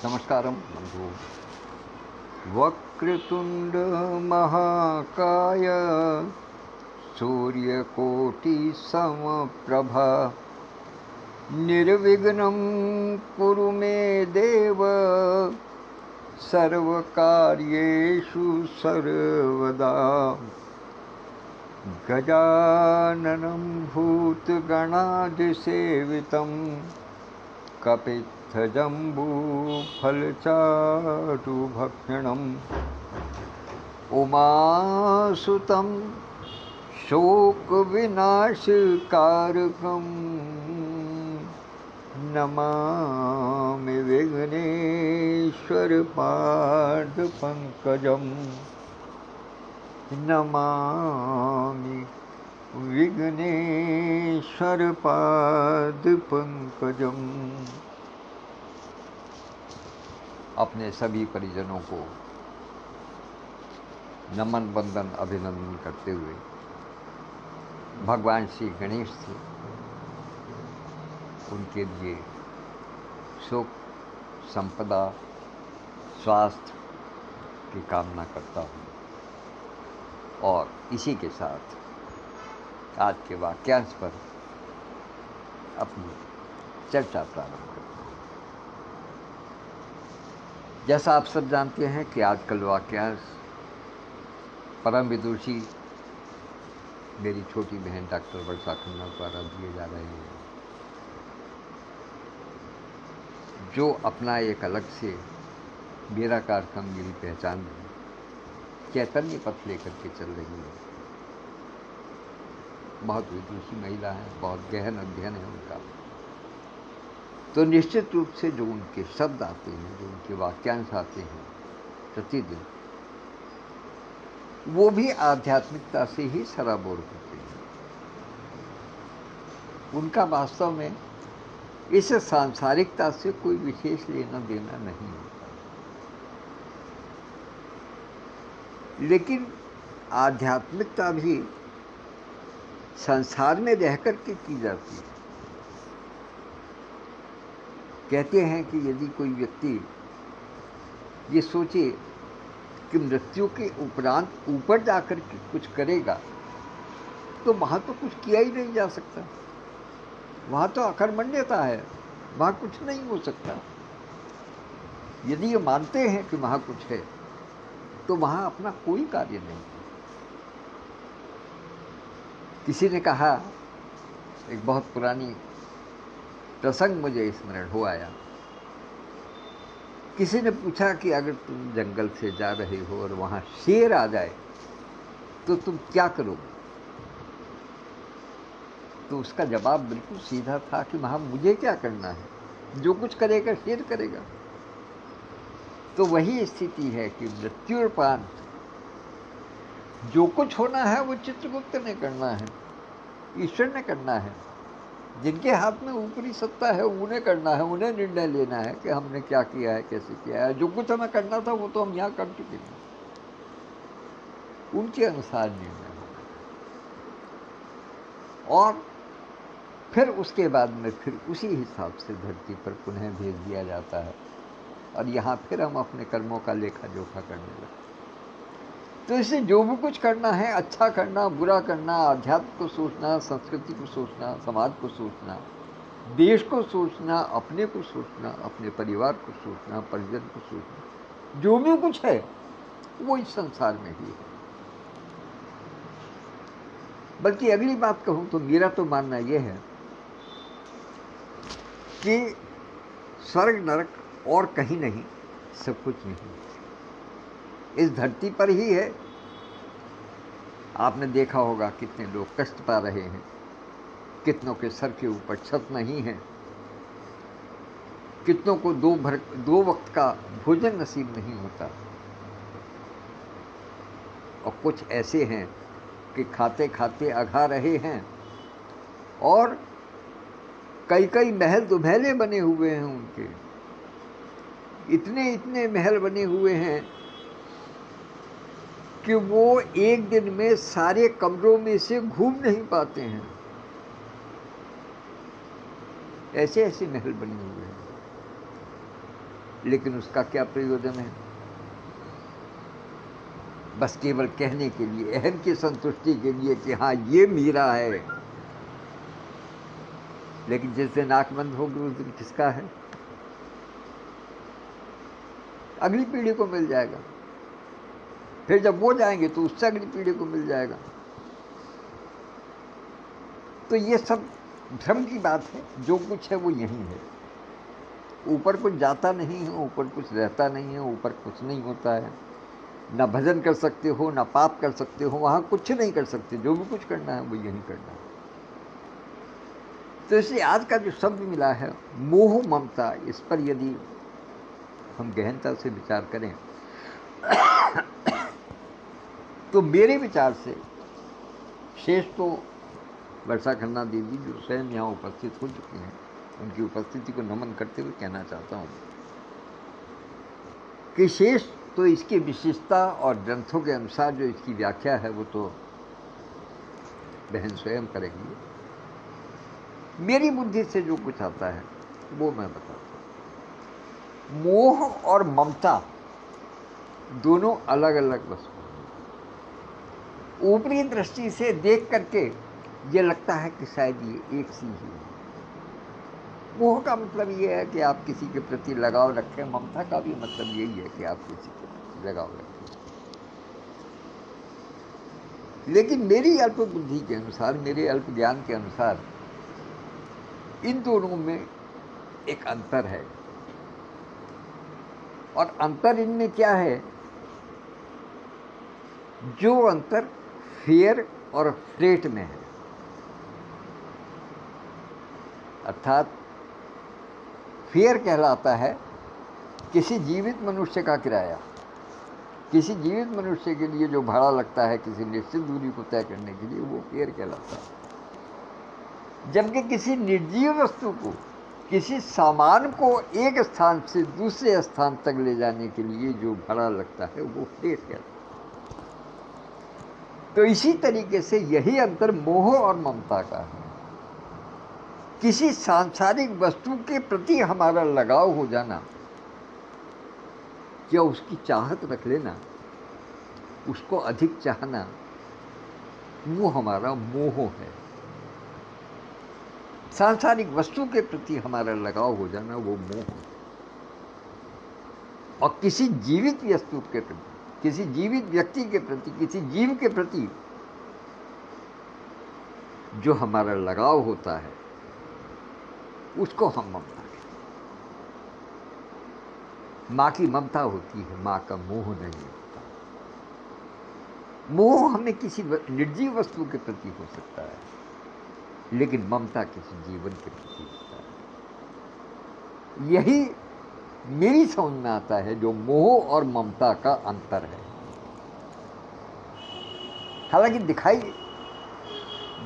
नमस्कारं बन्धु। वक्रतुण्ड महाकाय सूर्यकोटिसमप्रभा निर्विघ्नं कुरु मे देव सर्वकार्येषु सर्वदा। गजाननं भूतगणादिसेवितं कपित्थजम्बूफलचारुभक्षणम् उमासुतं शोकविनाशकारकं नमामि विघ्नेश्वरपादपङ्कजं नमामि विघ्नेश्वरपादपङ्कजम्। अपने सभी परिजनों को नमन वंदन अभिनंदन करते हुए भगवान श्री गणेश से उनके लिए सुख संपदा स्वास्थ्य की कामना करता हूँ और इसी के साथ आज के वाक्यांश पर अपनी चर्चा प्रारंभ करते हैं। जैसा आप सब जानते हैं कि आजकल वाक्यांश परम विदुषी मेरी छोटी बहन डॉक्टर वर्षा खन्ना द्वारा दिए जा रहे हैं, जो अपना एक अलग से मेरा कार्यक्रम मेरी पहचान में चैतन्य पथ लेकर के चल रही है। बहुत विदुषी महिला है, बहुत गहन अध्ययन है उनका। तो निश्चित रूप से जो उनके शब्द आते हैं, जो उनके वाक्यांश आते हैं प्रतिदिन, वो भी आध्यात्मिकता से ही सराबोर होते हैं। उनका वास्तव में इस सांसारिकता से कोई विशेष लेना देना नहीं होता, लेकिन आध्यात्मिकता भी संसार में रह कर के की जाती है। कहते हैं कि यदि कोई व्यक्ति ये सोचे कि मृत्यु के उपरांत ऊपर जाकर के कुछ करेगा, तो वहाँ तो कुछ किया ही नहीं जा सकता। वहाँ तो अकर्मण्यता है, वहाँ कुछ नहीं हो सकता। यदि ये मानते हैं कि वहाँ कुछ है, तो वहाँ अपना कोई कार्य नहीं। किसी ने कहा, एक बहुत पुरानी प्रसंग मुझे स्मरण हो आया। किसी ने पूछा कि अगर तुम जंगल से जा रहे हो और वहाँ शेर आ जाए तो तुम क्या करोगे? तो उसका जवाब बिल्कुल सीधा था कि वहाँ मुझे क्या करना है, जो कुछ करेगा शेर करेगा। तो वही स्थिति है कि मृत्युपरांत जो कुछ होना है वो चित्रगुप्त ने करना है, ईश्वर ने करना है। जिनके हाथ में ऊपरी सत्ता है उन्हें करना है, उन्हें निर्णय लेना है कि हमने क्या किया है, कैसे किया है। जो कुछ हमें करना था वो तो हम यहाँ कर चुके हैं, उनके अनुसार निर्णय होगा। और फिर उसके बाद में फिर उसी हिसाब से धरती पर पुनः भेज दिया जाता है और यहाँ फिर हम अपने कर्मों का लेखा जोखा करने लगते। तो इससे जो भी कुछ करना है, अच्छा करना, बुरा करना, अध्यात्म को सोचना, संस्कृति को सोचना, समाज को सोचना, देश को सोचना, अपने को सोचना, अपने परिवार को सोचना, परिजन को सोचना, जो भी कुछ है वो इस संसार में ही है। बल्कि अगली बात कहूँ तो मेरा तो मानना यह है कि स्वर्ग नरक और कहीं नहीं, सब कुछ नहीं, इस धरती पर ही है। आपने देखा होगा कितने लोग कष्ट पा रहे हैं, कितनों के सर के ऊपर छत नहीं है, कितनों को दो वक्त का भोजन नसीब नहीं होता, और कुछ ऐसे हैं कि खाते खाते अघा रहे हैं और कई कई महल दुमहले बने हुए हैं उनके। इतने इतने महल बने हुए हैं कि वो एक दिन में सारे कमरों में से घूम नहीं पाते हैं। ऐसे ऐसे महल बने हुए हैं। लेकिन उसका क्या प्रयोजन है? बस केवल कहने के लिए, अहम की संतुष्टि के लिए कि हाँ ये मेरा है। लेकिन जिस दिन आंख बंद होगी उस दिन किसका है? अगली पीढ़ी को मिल जाएगा। फिर जब वो जाएंगे तो उससे अगली पीढ़ी को मिल जाएगा। तो ये सब भ्रम की बात है। जो कुछ है वो यही है। ऊपर कुछ जाता नहीं है, ऊपर कुछ रहता नहीं है, ऊपर कुछ नहीं होता है। ना भजन कर सकते हो, ना पाप कर सकते हो, वहाँ कुछ नहीं कर सकते। जो भी कुछ करना है वो यही करना है। तो इसलिए आज का जो शब्द मिला है मोह ममता, इस पर यदि हम गहनता से विचार करें तो मेरे विचार से शेष तो वर्षा खन्ना देवी जो स्वयं यहाँ उपस्थित हो चुके हैं, उनकी उपस्थिति को नमन करते हुए कहना चाहता हूँ कि शेष तो इसकी विशेषता और ग्रंथों के अनुसार जो इसकी व्याख्या है वो तो बहन स्वयं करेगी। मेरी बुद्धि से जो कुछ आता है वो मैं बताता हूँ। मोह और ममता दोनों अलग अलग वस्तु। ऊपरी दृष्टि से देख करके ये लगता है कि शायद ये एक सी ही है। मोह का मतलब ये है कि आप किसी के प्रति लगाव रखें। ममता का भी मतलब यही है कि आप किसी के प्रति लगाव रखें। लेकिन मेरी अल्प बुद्धि के अनुसार, मेरे अल्प ज्ञान के अनुसार इन दोनों में एक अंतर है। और अंतर इनमें क्या है? जो अंतर फेयर और फ्रेट में है, अर्थात फेयर कहलाता है किसी जीवित मनुष्य का किराया। किसी जीवित मनुष्य के लिए जो भाड़ा लगता है किसी निश्चित दूरी को तय करने के लिए, वो फेयर कहलाता है। जबकि किसी निर्जीव वस्तु को, किसी सामान को एक स्थान से दूसरे स्थान तक ले जाने के लिए जो भाड़ा लगता है वो फेयर कहलाता है। तो इसी तरीके से यही अंतर मोह और ममता का है। किसी सांसारिक वस्तु के प्रति हमारा लगाव हो जाना या उसकी चाहत रख लेना, उसको अधिक चाहना, वो हमारा मोह है। सांसारिक वस्तु के प्रति हमारा लगाव हो जाना वो मोह है। और किसी जीवित वस्तु के प्रति, किसी जीवित व्यक्ति के प्रति, किसी जीव के प्रति जो हमारा लगाव होता है उसको हम ममता कहते हैं। माँ की ममता होती है, माँ का मोह नहीं होता। मोह हमें किसी निर्जीव वस्तु के प्रति हो सकता है, लेकिन ममता किसी जीवन के प्रति होता है। यही मेरी समझ में आता है जो मोह और ममता का अंतर है। हालांकि दिखाई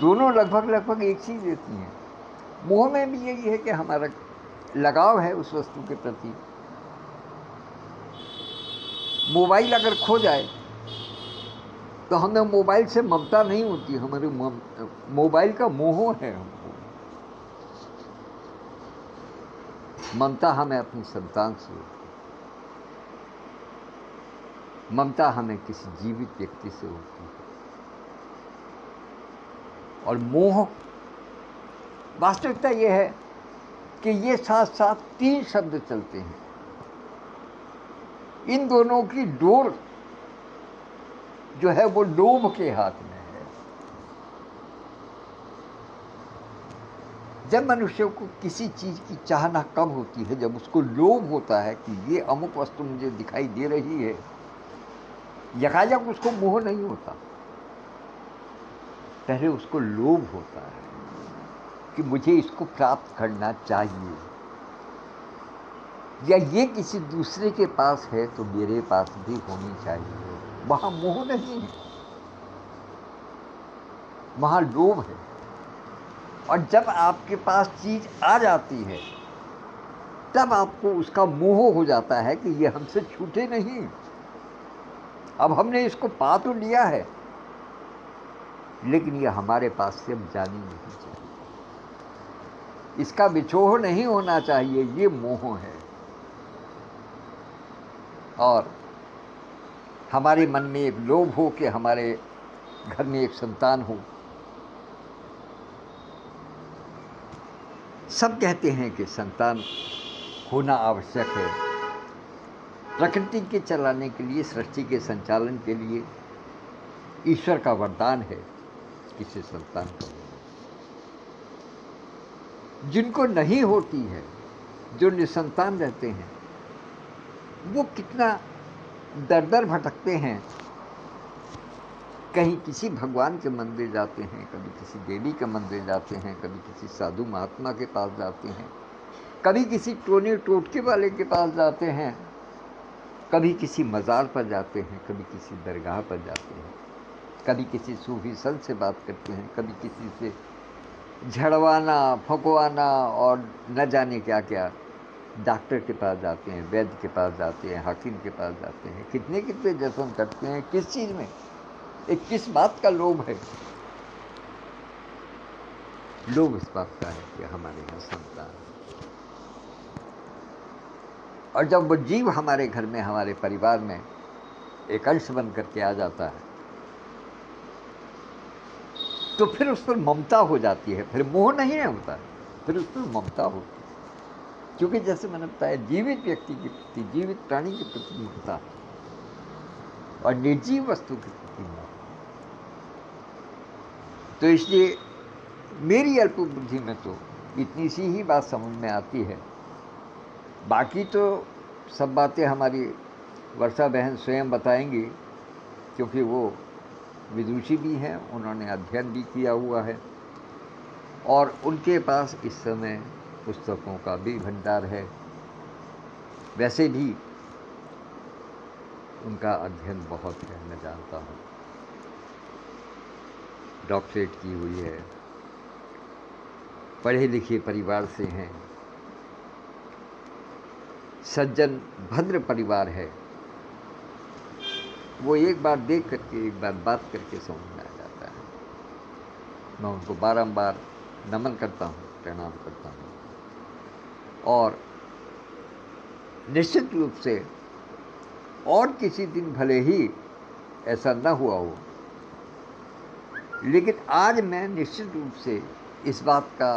दोनों लगभग एक चीज देती हैं। मोह में भी यही है कि हमारा लगाव है उस वस्तु के प्रति। मोबाइल अगर खो जाए तो हमें मोबाइल से ममता नहीं होती, हमारे मोबाइल का मोह है हमको। ममता हमें अपनी संतान से होती है, ममता हमें किसी जीवित व्यक्ति से होती है। और मोह, वास्तविकता यह है कि ये साथ साथ तीन शब्द चलते हैं। इन दोनों की डोर जो है वो लोभ के हाथ में है। जब मनुष्य को किसी चीज की चाहना कम होती है, जब उसको लोभ होता है कि ये अमुक वस्तु मुझे दिखाई दे रही है, यकायक उसको मोह नहीं होता, पहले उसको लोभ होता है कि मुझे इसको प्राप्त करना चाहिए, या ये किसी दूसरे के पास है तो मेरे पास भी होनी चाहिए। वहां मोह नहीं है, वहां लोभ है। और जब आपके पास चीज आ जाती है तब आपको उसका मोह हो जाता है कि ये हमसे छूटे नहीं। अब हमने इसको पा तो लिया है, लेकिन ये हमारे पास से अब जानी नहीं चाहिए, इसका विछोह नहीं होना चाहिए। ये मोह है। और हमारे मन में एक लोभ हो कि हमारे घर में एक संतान हो। सब कहते हैं कि संतान होना आवश्यक है, प्रकृति के चलाने के लिए, सृष्टि के संचालन के लिए ईश्वर का वरदान है किसी संतान का होना। जिनको नहीं होती है, जो निसंतान रहते हैं, वो कितना दर दर भटकते हैं। कहीं किसी भगवान के मंदिर जाते हैं, कभी किसी देवी के मंदिर जाते हैं, कभी किसी साधु महात्मा के पास जाते हैं, कभी किसी टोने टोटके वाले के पास जाते हैं, कभी किसी मज़ार पर जाते हैं, कभी किसी दरगाह पर जाते हैं, कभी किसी सूफी संत से बात करते हैं, कभी किसी से झड़वाना फंकवाना और न जाने क्या क्या, डॉक्टर के पास जाते हैं, वैद्य के पास जाते हैं, हाकिम के पास जाते हैं, कितने कितने जश्न करते हैं। किस चीज़ में? एक किस बात का लोभ है? लोभ इस बात का है कि हमारे यहाँ संतान, और जब वो जीव हमारे घर में, हमारे परिवार में एक अंश बन करके आ जाता है, तो फिर उस पर ममता हो जाती है। फिर मोह नहीं होता है, फिर उस पर ममता होती है। क्योंकि जैसे मैंने बताया, जीवित व्यक्ति के प्रति, जीवित प्राणी के प्रति ममता और निर्जीव वस्तु के प्रति मोह। तो इसलिए मेरी अल्प बुद्धि में तो इतनी सी ही बात समझ में आती है। बाकी तो सब बातें हमारी वर्षा बहन स्वयं बताएंगी, क्योंकि वो विदुषी भी हैं, उन्होंने अध्ययन भी किया हुआ है और उनके पास इस समय पुस्तकों का भी भंडार है। वैसे भी उनका अध्ययन बहुत है, मैं जानता हूँ। डॉक्टरेट की हुई है, पढ़े लिखे परिवार से हैं, सज्जन भद्र परिवार है। वो एक बार देख करके, एक बार बात करके समझ में आ जाता है। मैं उनको बारंबार नमन करता हूँ, प्रणाम करता हूँ। और निश्चित रूप से और किसी दिन भले ही ऐसा न हुआ हो, लेकिन आज मैं निश्चित रूप से इस बात का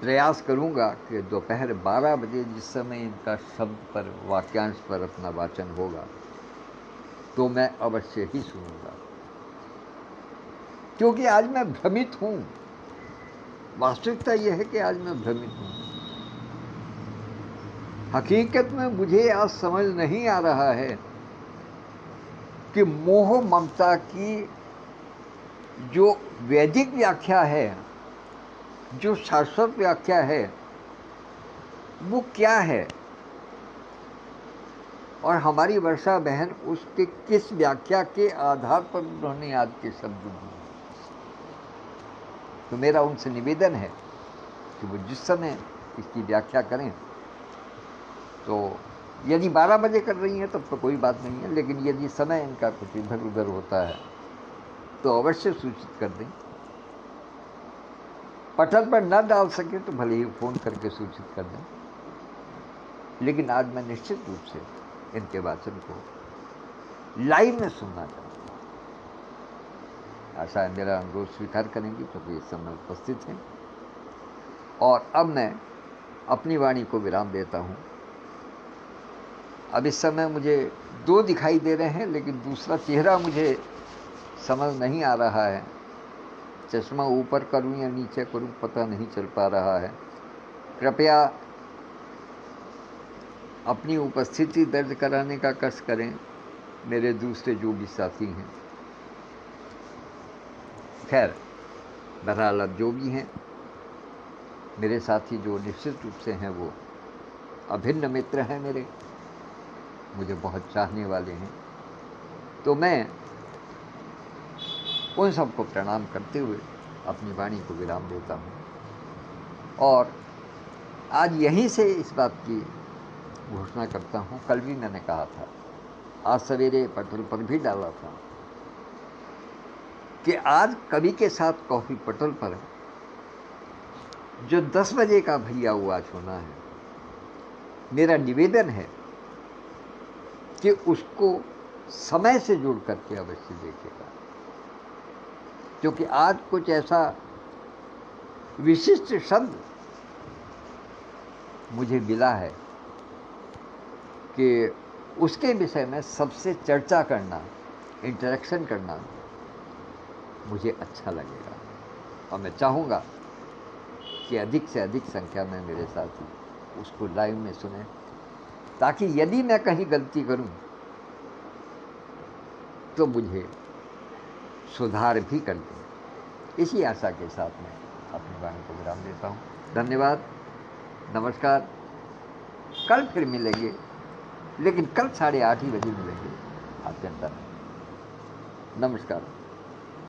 प्रयास करूंगा कि दोपहर 12 बजे जिस समय इनका शब्द पर, वाक्यांश पर अपना वाचन होगा, तो मैं अवश्य ही सुनूंगा। क्योंकि आज मैं भ्रमित हूँ। वास्तविकता यह है कि आज मैं भ्रमित हूँ। हकीकत में मुझे आज समझ नहीं आ रहा है कि मोह ममता की जो वैदिक व्याख्या है, जो शाश्वत व्याख्या है, वो क्या है, और हमारी वर्षा बहन उसके किस व्याख्या के आधार पर उन्होंने आज के शब्द दिए। तो मेरा उनसे निवेदन है कि वो जिस समय इसकी व्याख्या करें, तो यदि 12 बजे कर रही हैं तब तो कोई बात नहीं है, लेकिन यदि समय इनका कुछ इधर उधर होता है तो अवश्य सूचित कर दें। पटल पर न डाल सके तो भले ही फ़ोन करके सूचित कर दें, लेकिन आज मैं निश्चित रूप से इनके वाचन को लाइव में सुनना चाहता हूँ। आशा है मेरा अनुरोध स्वीकार करेंगी, क्योंकि इस समय उपस्थित हैं। और अब मैं अपनी वाणी को विराम देता हूँ। अब इस समय मुझे 2 दिखाई दे रहे हैं, लेकिन दूसरा चेहरा मुझे समझ नहीं आ रहा है। चश्मा ऊपर करूं या नीचे करूं पता नहीं चल पा रहा है। कृपया अपनी उपस्थिति दर्ज कराने का कष्ट करें मेरे दूसरे जो भी साथी हैं। खैर, बहरहाल अब जो भी हैं मेरे साथी, जो निश्चित रूप से हैं, वो अभिन्न मित्र हैं मेरे, मुझे बहुत चाहने वाले हैं। तो मैं उन सबको प्रणाम करते हुए अपनी वाणी को विराम देता हूँ। और आज यहीं से इस बात की घोषणा करता हूँ। कल भी मैंने कहा था, आज सवेरे पटल पर भी डाला था कि आज कवि के साथ कॉफ़ी पटल पर जो 10 बजे का भैया वो आज होना है, मेरा निवेदन है कि उसको समय से जुड़ करके अवश्य देखेगा, क्योंकि आज कुछ ऐसा विशिष्ट शब्द मुझे मिला है कि उसके विषय में सबसे चर्चा करना, इंटरेक्शन करना मुझे अच्छा लगेगा, और मैं चाहूँगा कि अधिक से अधिक संख्या में मेरे साथी उसको लाइव में सुने, ताकि यदि मैं कहीं गलती करूं तो मुझे सुधार भी कर दें। इसी आशा के साथ मैं अपनी वाणी को विराम देता हूं। धन्यवाद, नमस्कार। कल फिर मिलेंगे, लेकिन कल 8:30 बजे मिलेंगे आपके अंदर। नमस्कार।